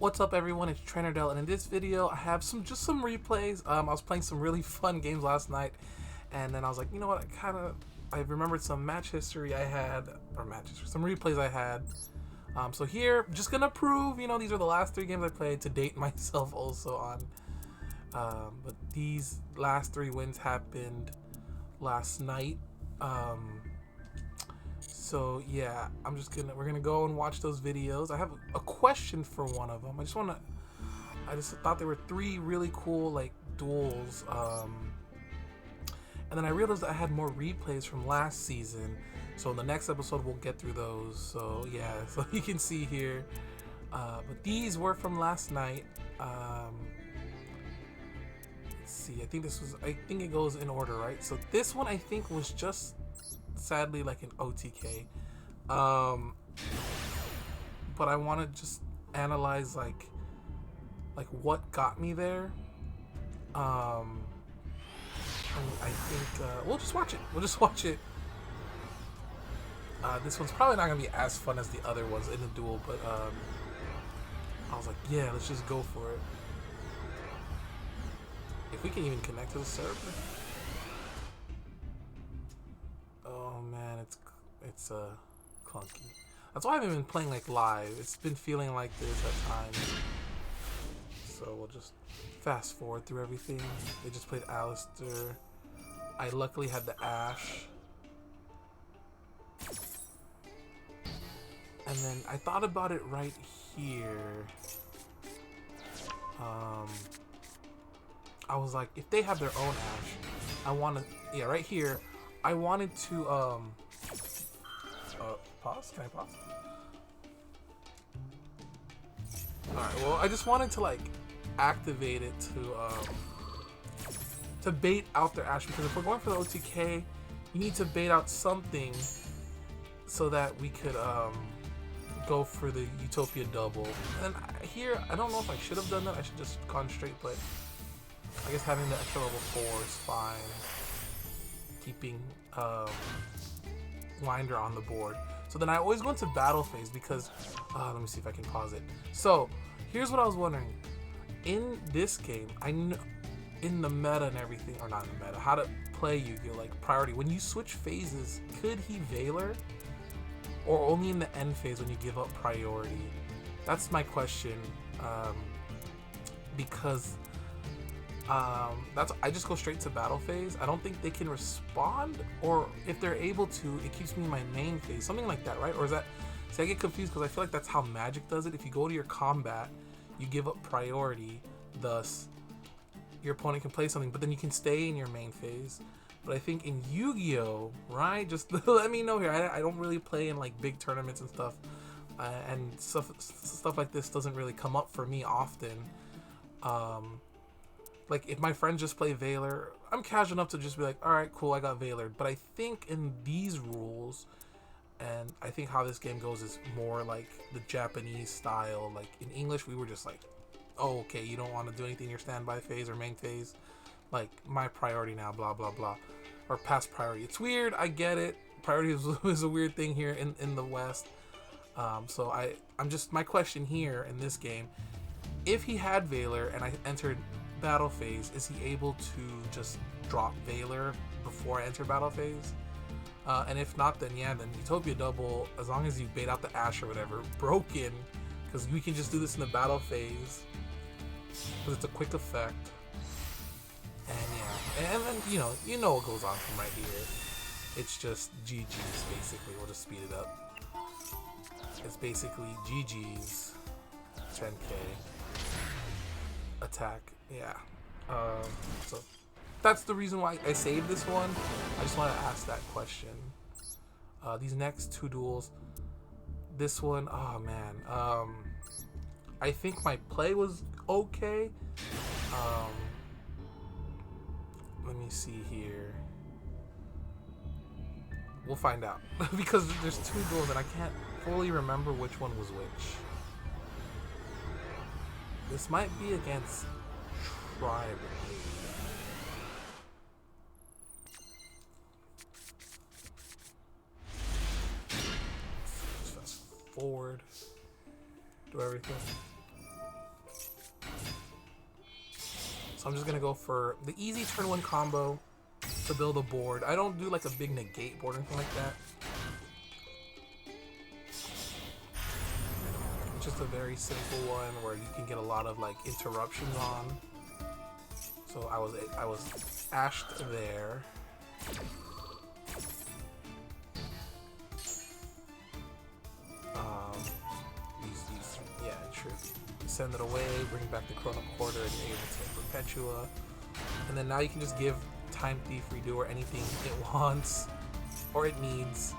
What's up, everyone? It's Trainer Dell, and in this video, I have some replays. I was playing some really fun games last night, and then I was like, you know what? I remembered some match history I had, or match history, some replays I had. So here, just gonna prove, these are the last 3 games I played to date myself also on. But these last 3 wins happened last night. So yeah, we're gonna go and watch those videos. I have a question for one of them. I just thought there were 3 really cool like duels. And then I realized I had more replays from last season. So in the next episode we'll get through those. So yeah, so you can see here. But these were from last night. Let's see. I think it goes in order, right? So this one I think was just sadly like an OTK, but I want to just analyze like what got me there. And I think we'll just watch it. This one's probably not gonna be as fun as the other ones in the duel, but I was like, yeah, let's just go for it. If we can even connect to the server. Oh man, it's clunky. That's why I haven't been playing like live. It's been feeling like this at times. So we'll just fast forward through everything. They just played Alistair. I luckily had the Ashe. And then I thought about it right here. I was like, if they have their own Ashe, right here, I wanted to, pause? Can I pause? Alright, well, I just wanted to, like, activate it to bait out their Ashe, because if we're going for the OTK, you need to bait out something so that we could, go for the Utopia double. And here, I don't know if I should have done that. I should just gone straight, but I guess having the extra level 4 is fine. Keeping Winder on the board. So then I always go into battle phase because let me see if I can pause it. So here's what I was wondering. In this game, I know in the meta and everything, or not in the meta, how to play Yu-Gi-Oh! Like priority. When you switch phases, could he Veiler? Or only in the end phase when you give up priority? That's my question. Because I just go straight to battle phase. I don't think they can respond, or if they're able to, it keeps me in my main phase, something like that, right? Or is that? See, I get confused because I feel like that's how Magic does it. If you go to your combat, you give up priority, thus your opponent can play something, but then you can stay in your main phase. But I think in Yu-Gi-Oh, right? Just let me know here. I don't really play in like big tournaments and stuff, and stuff like this doesn't really come up for me often. Like, if my friends just play Veiler, I'm casual enough to just be like, alright, cool, I got Veiler. But I think in these rules, and I think how this game goes is more like the Japanese style. Like, in English, we were just like, oh, okay, you don't want to do anything in your standby phase or main phase. Like, my priority now, blah, blah, blah. Or past priority. It's weird, I get it. Priority is a weird thing here in the West. So I'm just, my question here in this game, if he had Veiler and I entered battle phase, is he able to just drop Veiler before I enter battle phase? And if not, then yeah, then Utopia double, as long as you bait out the Ashe or whatever, broken, because we can just do this in the battle phase because it's a quick effect. And yeah, and then you know what goes on from right here. It's just GG's basically. We'll just speed it up. It's basically GG's 10k attack. Yeah. So that's the reason why I saved this one. I just want to ask that question. These next 2 duels. This one, oh man. I think my play was okay. Let me see here. We'll find out. Because there's 2 duels and I can't fully remember which one was which. This might be against Tribe. Let's fast forward. Do everything. So I'm just gonna go for the easy turn 1 combo to build a board. I don't do like a big negate board or anything like that. It's just a very simple one where you can get a lot of like interruptions on. So I was ashed there. Yeah, true. Send it away, bring back the Chrono Quarter, and you're able to Perpetua. And then now you can just give Time Thief Redoer anything it wants or it needs.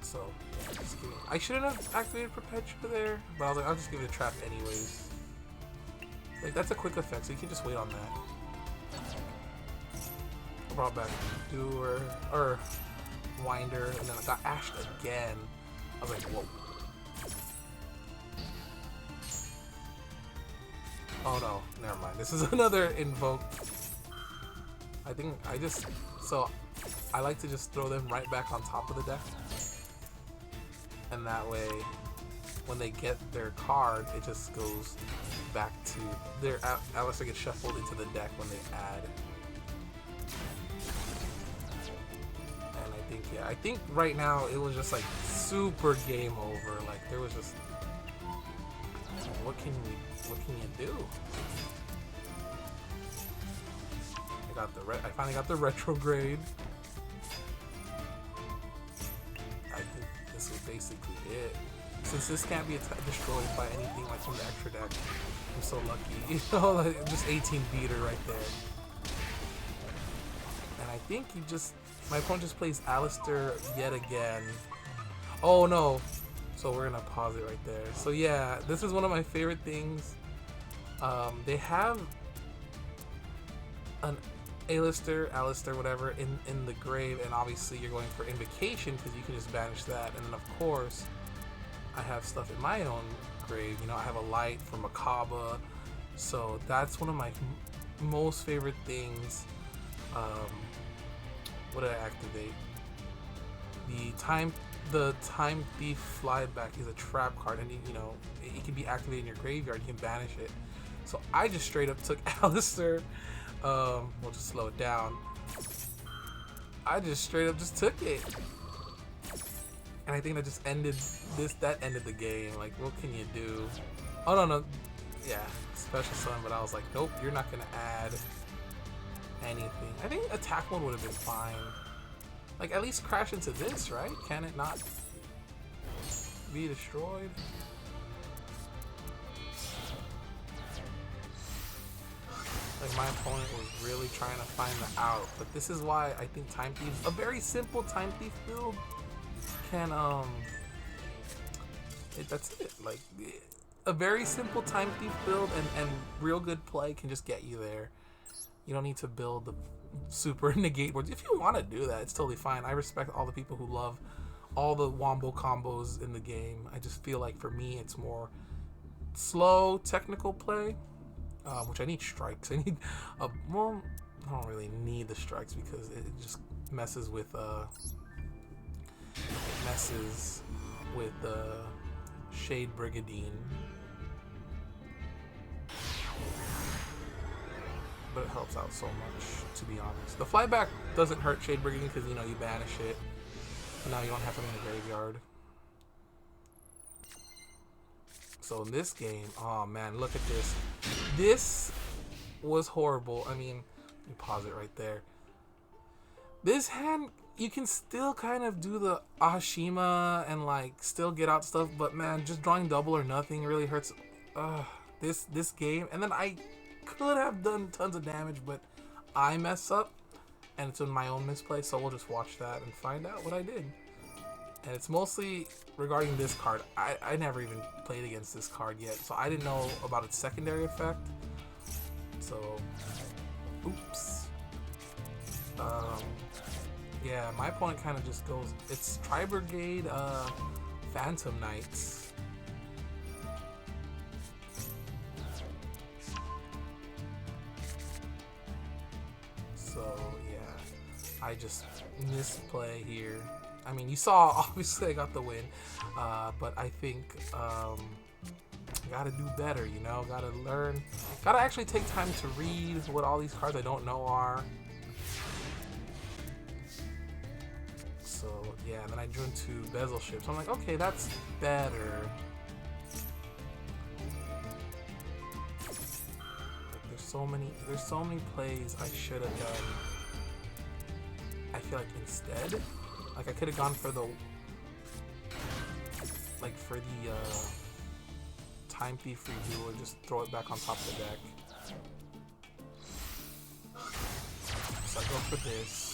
So, yeah, just kidding. I shouldn't have activated Perpetua there, but I was like, I'll just give it a trap anyways. Like, that's a quick effect, so you can just wait on that. I brought back Doer, or Winder, and then I got ashed again. I was like, whoa. Oh no, never mind. This is another invoke. I think so I like to just throw them right back on top of the deck. And that way, when they get their card, it just goes back to their Alistar gets shuffled into the deck when they add. And I think right now it was just like super game over. Like there was just, what can you do? I finally got the retrograde. I think this is basically it. Since this can't be destroyed by anything like from the extra deck, I'm so lucky. You know, like just 18 beater right there. And I think my opponent just plays Alistar yet again. Oh no. So we're gonna pause it right there. So yeah, this is one of my favorite things. They have an Alistar, whatever, in the grave, and obviously you're going for Invocation because you can just banish that. And then of course, I have stuff in my own grave. You know, I have a light from Makaba, so that's one of my most favorite things. What did I activate? The Time Thief Flyback is a trap card, and you know it can be activated in your graveyard. You can banish it. So I just straight up took Alistar. We'll just slow it down. I just straight up just took it, and I think that just ended that ended the game. Like, what can you do? Oh no, yeah, special summon. But I was like, nope, you're not gonna add anything. I think attack mode would have been fine. Like, at least crash into this, right? Can it not be destroyed? Like, my opponent was really trying to find the out, but this is why I think Time Thief, a very simple Time Thief build, can that's it. Like, a very simple Time Thief build and real good play can just get you there. You don't need to build the super negate boards. If you want to do that, it's totally fine. I respect all the people who love all the wombo combos in the game. I just feel like for me, it's more slow technical play. Which I need strikes. I need well, I don't really need the strikes because it just messes with Shade Brigadine. But it helps out so much, to be honest. The flyback doesn't hurt Shade Brigadine because, you know, you banish it. And now you don't have it in the graveyard. So in this game, oh man, look at this. This was horrible. I mean, let me pause it right there. This hand, you can still kind of do the Ashima and like still get out stuff, but man, just drawing double or nothing really hurts. This game, and then I could have done tons of damage, but I mess up, and it's in my own misplay. So we'll just watch that and find out what I did. And it's mostly regarding this card. I never even played against this card yet, so I didn't know about its secondary effect. So, oops. Yeah, my opponent kind of just goes, it's Tri-Brigade Phantom Knights. So, yeah, I just misplay here. I mean, you saw, obviously I got the win, but I think I gotta do better, you know? Gotta learn. Gotta actually take time to read what all these cards I don't know are. So, yeah, and then I drew into Bezel Ship. So I'm like, okay, that's better. Like, there's so many plays I should have done. I feel like instead, like I could have gone for the, like for the Time Thief redo and just throw it back on top of the deck. So I go for this.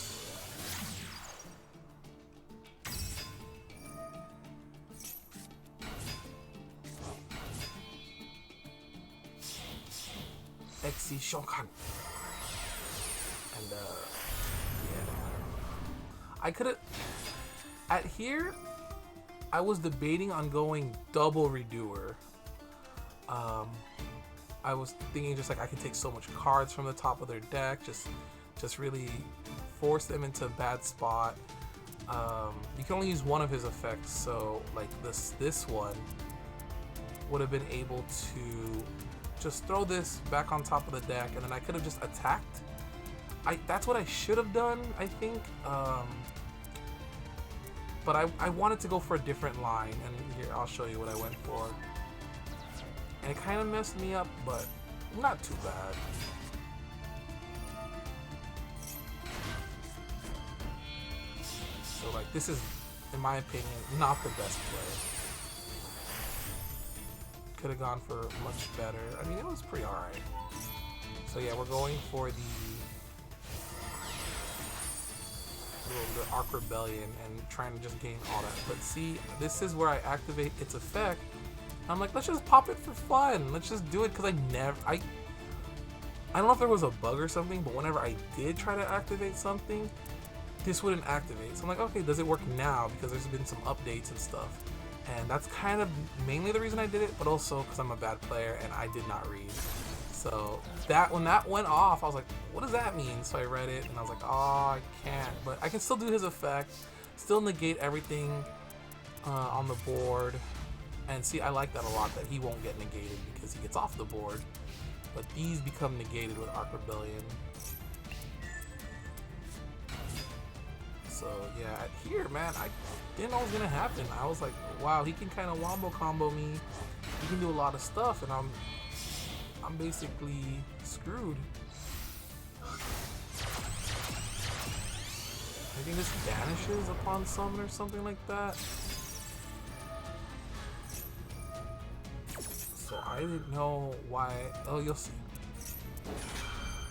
XC Shokan. And yeah. I could've at here I was debating on going double redoer. I was thinking just like I could take so much cards from the top of their deck, just really force them into a bad spot. You can only use one of his effects, so like this one would have been able to just throw this back on top of the deck, and then I could have just attacked. That's what I should have done, I think. But I wanted to go for a different line, and here I'll show you what I went for. And it kind of messed me up, but not too bad. So like this is, in my opinion, not the best play. Could have gone for much better. I mean, it was pretty alright. So yeah, we're going for the Arc Rebellion and trying to just gain all that. But see, this is where I activate its effect. I'm like, let's just pop it for fun. Let's just do it because I don't know if there was a bug or something, but whenever I did try to activate something, this wouldn't activate. So I'm like, okay, does it work now? Because there's been some updates and stuff. And that's kind of mainly the reason I did it, but also because I'm a bad player and I did not read. So when that went off, I was like, what does that mean? So I read it and I was like, oh, I can't. But I can still do his effect, still negate everything on the board. And see, I like that a lot, that he won't get negated because he gets off the board. But these become negated with Arc Rebellion. So yeah, here, man, I didn't know what was gonna happen. I was like, wow, he can kind of wombo combo me. He can do a lot of stuff, and I'm basically screwed. I think this vanishes upon summon or something like that. So I didn't know why. Oh, you'll see.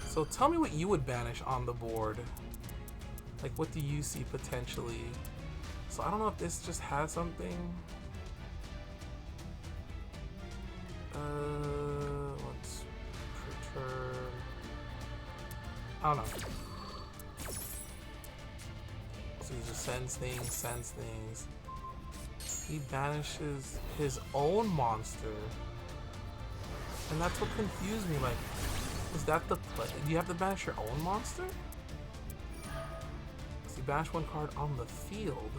So tell me what you would banish on the board. Like, what do you see potentially? So I don't know if this just has something. Let's perturb. I don't know. So he just sends things. He banishes his own monster. And that's what confused me. Like, is that the play? Do you have to banish your own monster? You banish one card on the field,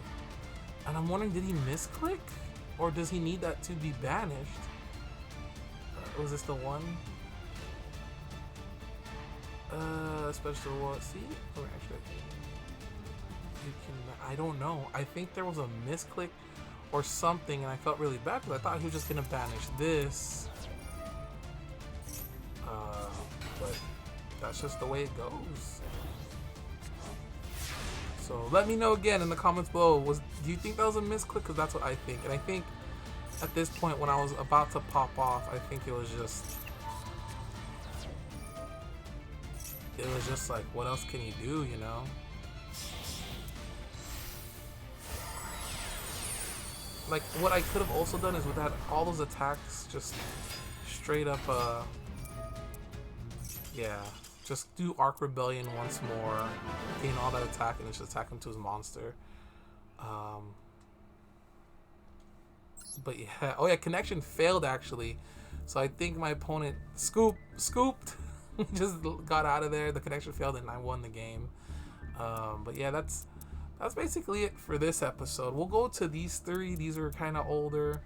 and I'm wondering, did he misclick, or does he need that to be banished? Was this the one? Special what? See? Oh, actually, you can. I don't know. I think there was a misclick or something, and I felt really bad because I thought he was just gonna banish this. But that's just the way it goes. So let me know again in the comments below. Do you think that was a misclick? Because that's what I think. And I think at this point, when I was about to pop off, I think it was just like, what else can you do, you know? Like, what I could have also done is with that, all those attacks, just straight up, yeah. Just do Arc Rebellion once more, gain all that attack, and just attack him to his monster. But yeah, oh yeah, connection failed actually. So I think my opponent scooped, just got out of there. The connection failed, and I won the game. But yeah, that's basically it for this episode. We'll go to these three. These are kind of older.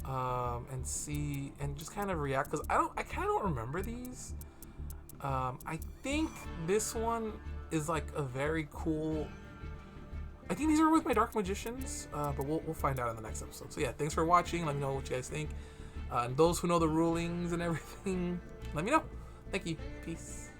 and see and just kind of react because I kind of don't remember these. I think this one is like a very cool. I think these are with my Dark Magicians, but we'll find out in the next episode. So yeah, thanks for watching. Let me know what you guys think. And those who know the rulings and everything, let me know. Thank you. Peace.